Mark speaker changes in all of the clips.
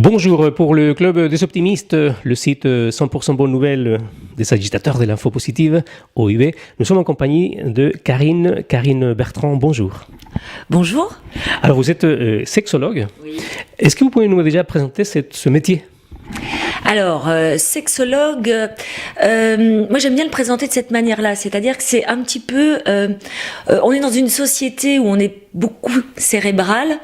Speaker 1: Bonjour, pour le Club des Optimistes, le site 100% Bonnes Nouvelles des agitateurs de l'info positive, OIB, nous sommes en compagnie de Karine Bertrand. Bonjour.
Speaker 2: Bonjour.
Speaker 1: Alors vous êtes sexologue.
Speaker 2: Oui.
Speaker 1: Est-ce que vous pouvez nous déjà présenter ce métier ?
Speaker 2: Alors, sexologue, moi j'aime bien le présenter de cette manière-là, c'est-à-dire que c'est un petit peu, on est dans une société où on est beaucoup cérébral,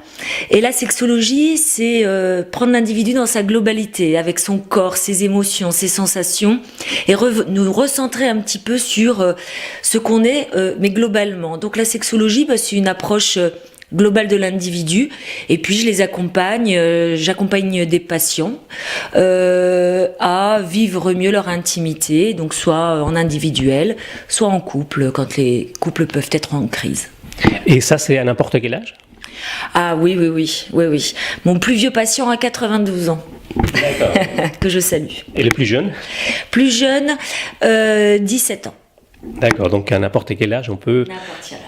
Speaker 2: et la sexologie, c'est prendre l'individu dans sa globalité, avec son corps, ses émotions, ses sensations, et nous recentrer un petit peu sur ce qu'on est, mais globalement. Donc la sexologie, c'est une approche globale de l'individu, et puis je les accompagne, j'accompagne des patients à vivre mieux leur intimité, donc soit en individuel, soit en couple, quand les couples peuvent être en crise.
Speaker 1: Et ça, c'est à n'importe quel âge ?
Speaker 2: Ah oui. Mon plus vieux patient a 92 ans.
Speaker 1: D'accord.
Speaker 2: Que je salue.
Speaker 1: Et le plus jeune ?
Speaker 2: Plus jeune, 17 ans.
Speaker 1: D'accord, donc à n'importe quel âge, on peut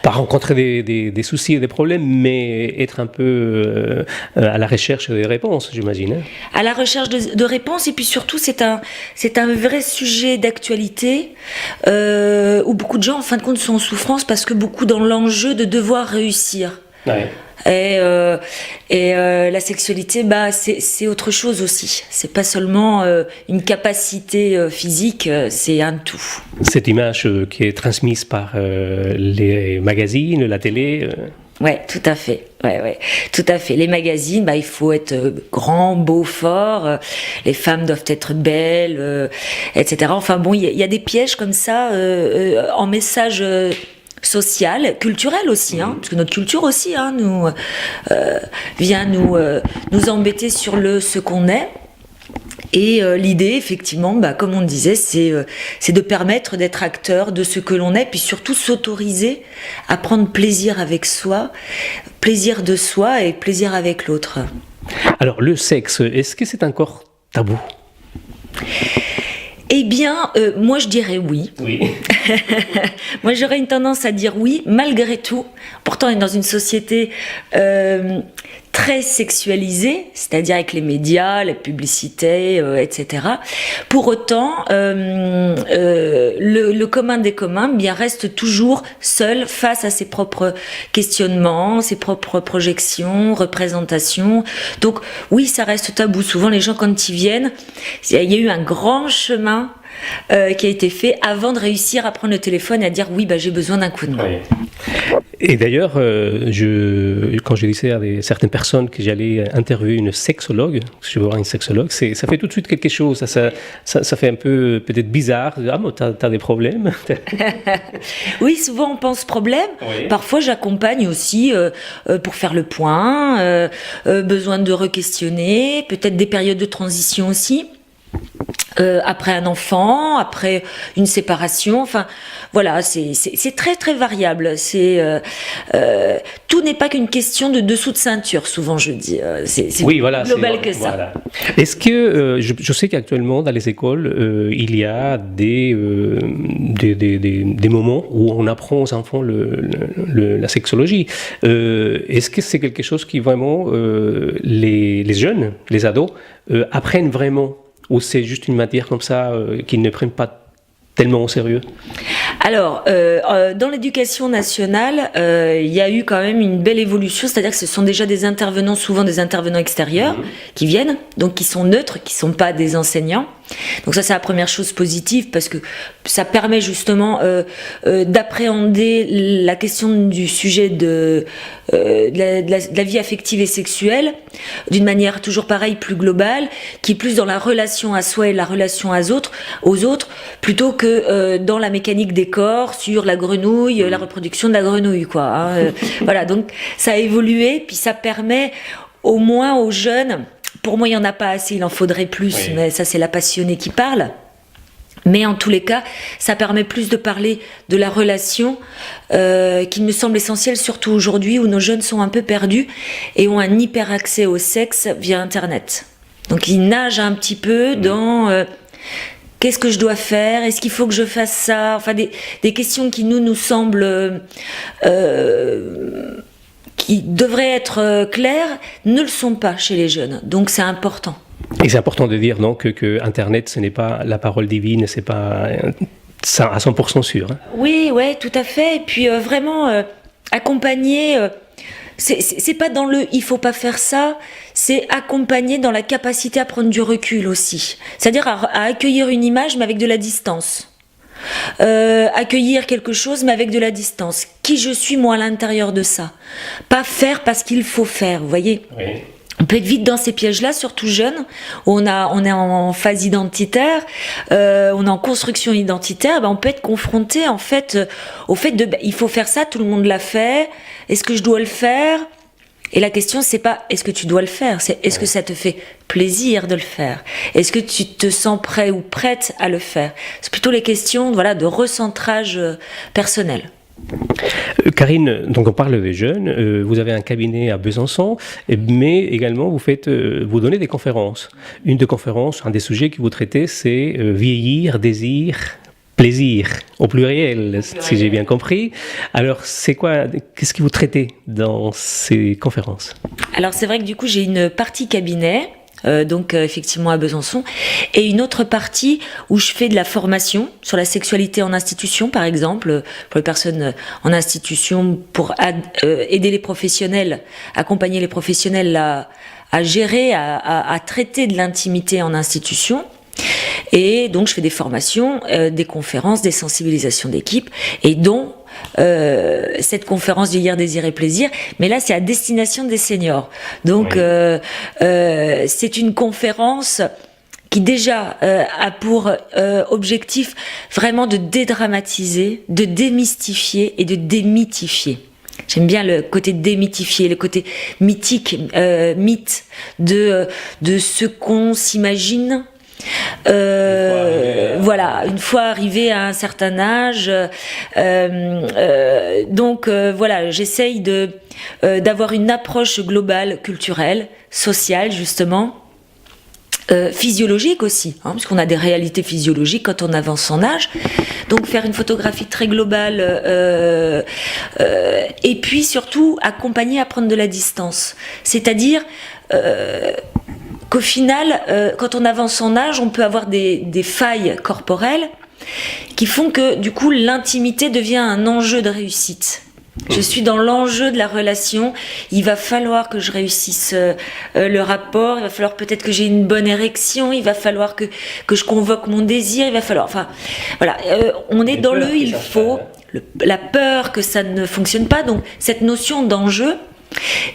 Speaker 1: pas rencontrer des soucis et des problèmes, mais être un peu à la recherche des réponses, j'imagine.
Speaker 2: À la recherche de réponses, et puis surtout, c'est un vrai sujet d'actualité où beaucoup de gens, en fin de compte, sont en souffrance parce que beaucoup dans l'enjeu de devoir réussir. Ouais. Et la sexualité, c'est autre chose aussi. C'est pas seulement une capacité physique, c'est un tout.
Speaker 1: Cette image qui est transmise par les magazines, la télé.
Speaker 2: Ouais, tout à fait. Ouais, tout à fait. Les magazines, il faut être grand, beau, fort. Les femmes doivent être belles, etc. Enfin bon, il y a des pièges comme ça en message. Social, culturel aussi, parce que notre culture aussi vient nous embêter sur ce qu'on est. Et l'idée, effectivement, comme on disait, c'est de permettre d'être acteur de ce que l'on est, puis surtout s'autoriser à prendre plaisir avec soi, plaisir de soi et plaisir avec l'autre.
Speaker 1: Alors, le sexe, est-ce que c'est encore tabou ?
Speaker 2: Eh bien, moi je dirais oui. Oui. Moi j'aurais une tendance à dire oui, malgré tout. Pourtant, on est dans une société très sexualisée, c'est-à-dire avec les médias, la publicité, etc. Pour autant, le commun des communs reste toujours seul face à ses propres questionnements, ses propres projections, représentations. Donc oui, ça reste tabou. Souvent, les gens, quand ils viennent, il y a eu un grand chemin qui a été fait avant de réussir à prendre le téléphone et à dire oui, j'ai besoin d'un coup de main. Oui.
Speaker 1: Et d'ailleurs, quand je disais à certaines personnes que j'allais interviewer une sexologue, que je veux voir une sexologue, ça fait tout de suite quelque chose, ça fait un peu peut-être bizarre. Ah, mais t'as des problèmes.
Speaker 2: Oui, souvent on pense problème. Oui. Parfois j'accompagne aussi pour faire le point, besoin de re-questionner, peut-être des périodes de transition aussi. Après un enfant, après une séparation, enfin voilà, c'est très très variable. Tout n'est pas qu'une question de dessous de ceinture, souvent je dis. C'est
Speaker 1: oui, voilà,
Speaker 2: global que ça.
Speaker 1: Voilà. Est-ce que je sais qu'actuellement dans les écoles il y a des moments où on apprend aux enfants la sexologie. Est-ce que c'est quelque chose qui vraiment les jeunes, les ados apprennent vraiment? Ou c'est juste une matière comme ça qu'ils ne prennent pas tellement au sérieux ?
Speaker 2: Alors, dans l'éducation nationale, il y a eu quand même une belle évolution, c'est-à-dire que ce sont déjà des intervenants, souvent des intervenants extérieurs, qui viennent, donc qui sont neutres, qui ne sont pas des enseignants. Donc ça, c'est la première chose positive, parce que ça permet justement d'appréhender la question du sujet de la vie affective et sexuelle d'une manière toujours pareille, plus globale, qui est plus dans la relation à soi et la relation aux autres, plutôt que dans la mécanique des corps, sur la grenouille, la reproduction de la grenouille, quoi. Voilà, donc ça a évolué, puis ça permet au moins aux jeunes. Pour moi, il n'y en a pas assez, il en faudrait plus, oui. Mais ça, c'est la passionnée qui parle. Mais en tous les cas, ça permet plus de parler de la relation qui me semble essentielle, surtout aujourd'hui où nos jeunes sont un peu perdus et ont un hyper accès au sexe via Internet. Donc ils nagent un petit peu dans qu'est-ce que je dois faire, est-ce qu'il faut que je fasse ça, enfin des questions qui nous semblent qui devraient être claires ne le sont pas chez les jeunes. Donc c'est important.
Speaker 1: Et c'est important de dire non, que Internet, ce n'est pas la parole divine, c'est pas ça à 100% sûr. Hein.
Speaker 2: Oui, ouais, tout à fait. Et puis vraiment accompagner. C'est pas dans le il faut pas faire ça, c'est accompagner dans la capacité à prendre du recul aussi. C'est-à-dire à accueillir une image mais avec de la distance. Accueillir quelque chose mais avec de la distance. Qui je suis moi à l'intérieur de ça. Pas faire parce qu'il faut faire, vous voyez. Oui. On peut être vite dans ces pièges-là, surtout jeune, où on est en phase identitaire, on est en construction identitaire, on peut être confronté en fait au fait de il faut faire ça, tout le monde l'a fait, est-ce que je dois le faire? Et la question c'est pas est-ce que tu dois le faire, c'est est-ce que ça te fait plaisir de le faire? Est-ce que tu te sens prêt ou prête à le faire? C'est plutôt les questions de recentrage personnel.
Speaker 1: Karine, donc on parle des jeunes, vous avez un cabinet à Besançon, mais également vous donnez des conférences. Une des conférences, un des sujets que vous traitez, c'est vieillir, désir, plaisir, au pluriel, si j'ai bien compris. Alors, qu'est-ce que vous traitez dans ces conférences?
Speaker 2: Alors c'est vrai que du coup j'ai une partie cabinet, effectivement à Besançon, et une autre partie où je fais de la formation sur la sexualité en institution, par exemple, pour les personnes en institution, pour aider les professionnels, accompagner les professionnels à gérer, à traiter de l'intimité en institution. Et donc je fais des formations, des conférences, des sensibilisations d'équipe, et dont cette conférence Vieillir, désir et plaisir, mais là c'est à destination des seniors. Donc oui. C'est une conférence qui déjà a pour objectif vraiment de dédramatiser, de démystifier et de démythifier. J'aime bien le côté démythifier, le côté mythique, mythe de ce qu'on s'imagine. Une fois arrivé à un certain âge, j'essaye d'avoir une approche globale, culturelle, sociale justement, physiologique aussi, parce qu'on a des réalités physiologiques quand on avance en âge. Donc faire une photographie très globale, et puis surtout accompagner à prendre de la distance, c'est-à-dire qu'au final, quand on avance en âge, on peut avoir des failles corporelles qui font que, du coup, l'intimité devient un enjeu de réussite. Je suis dans l'enjeu de la relation. Il va falloir que je réussisse le rapport. Il va falloir peut-être que j'ai une bonne érection. Il va falloir que je convoque mon désir. Il va falloir... Enfin, voilà. On est dans le il faut. La peur que ça ne fonctionne pas. Donc, cette notion d'enjeu...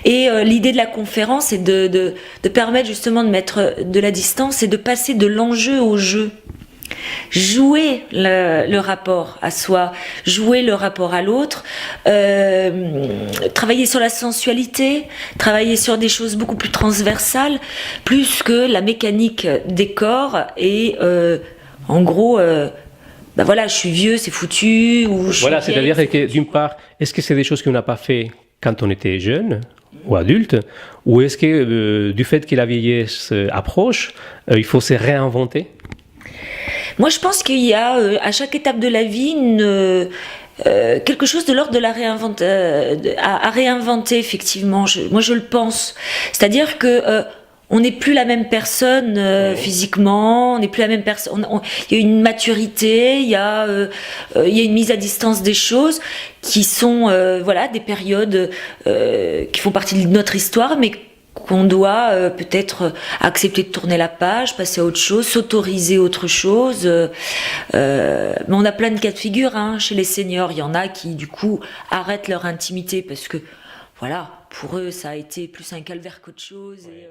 Speaker 2: Et l'idée de la conférence est de permettre justement de mettre de la distance et de passer de l'enjeu au jeu. Jouer le rapport à soi, jouer le rapport à l'autre, travailler sur la sensualité, travailler sur des choses beaucoup plus transversales, plus que la mécanique des corps et en gros... je suis vieux, c'est foutu. Ou
Speaker 1: c'est-à-dire que d'une part, est-ce que c'est des choses qu'on n'a pas fait quand on était jeune ou adulte, ou est-ce que du fait que la vieillesse approche, il faut se réinventer?
Speaker 2: Moi, je pense qu'il y a à chaque étape de la vie quelque chose de l'ordre de la à réinventer, effectivement. Moi, je le pense. C'est-à-dire que on n'est plus la même personne physiquement, on n'est plus la même personne. Il y a une maturité, il y a une mise à distance des choses qui sont des périodes qui font partie de notre histoire, mais qu'on doit peut-être accepter de tourner la page, passer à autre chose, s'autoriser autre chose. Mais on a plein de cas de figure chez les seniors. Il y en a qui du coup arrêtent leur intimité parce que pour eux ça a été plus un calvaire qu'autre chose. Et,